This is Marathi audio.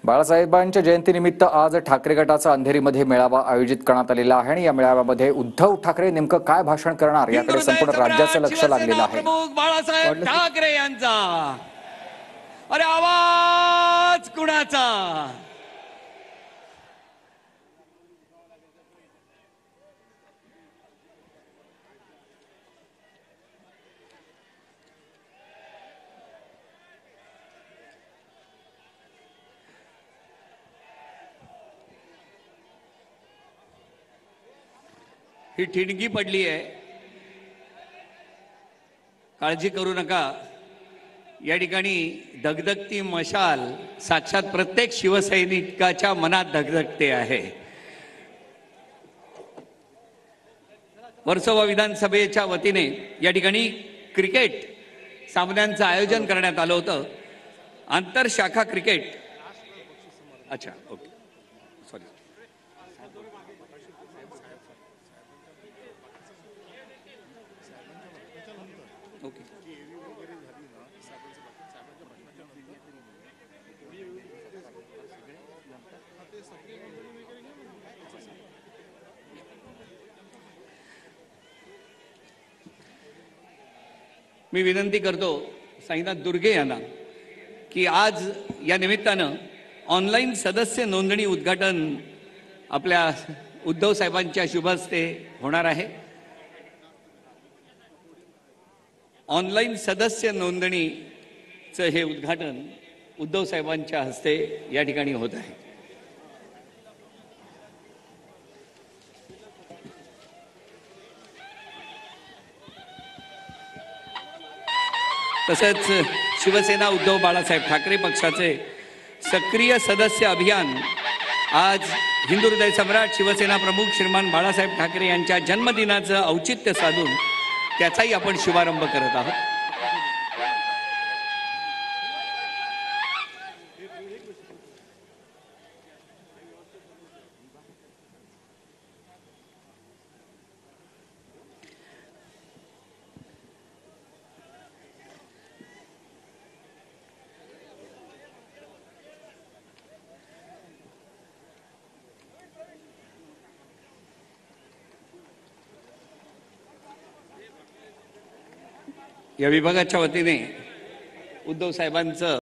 बाळासाहेबांच्या जयंतीनिमित्त आज ठाकरे गटाचा अंधेरीमध्ये मेळावा आयोजित करण्यात आलेला आहे आणि या मेळाव्यामध्ये उद्धव ठाकरे नेमकं काय भाषण करणार याकडे संपूर्ण राज्याचं लक्ष लागलेलं आहे। प्रमुख बाळासाहेब ठाकरे यांचा अरे आवाज कुणाचा? ही ठिणगी पडली आहे, काळजी करू नका। या ठिकाणी धगधगती मशाल साक्षात प्रत्येक शिवसैनिकाच्या मनात धगधगते आहे। वर्सोवा विधानसभेच्या वतीने या ठिकाणी क्रिकेट सामन्यांचं आयोजन करण्यात आलं होतं। आंतरशाखा क्रिकेट, अच्छा ओके सॉरी, ओके मी विनंती करतो साईनाथ दुर्गे यांना की आज या निमित्तानं ऑनलाईन सदस्य नोंदणी उद्घाटन आपल्या उद्धव साहेबांच्या शुभ हस्ते होणार आहे। ऑनलाईन सदस्य नोंदणीचं हे उद्घाटन उद्धव साहेबांच्या हस्ते या ठिकाणी होत आहे। तसेच शिवसेना उद्धव बाळासाहेब ठाकरे पक्षाचे सक्रिय सदस्य अभियान आज हिंदू हृदय सम्राट शिवसेना प्रमुख श्रीमान बाळासाहेब ठाकरे यांच्या जन्मदिनाचं औचित्य साधून त्याचाही आपण शुभारंभ करत आहोत। या विभागाच्या वतीने उद्धव साहेबांचं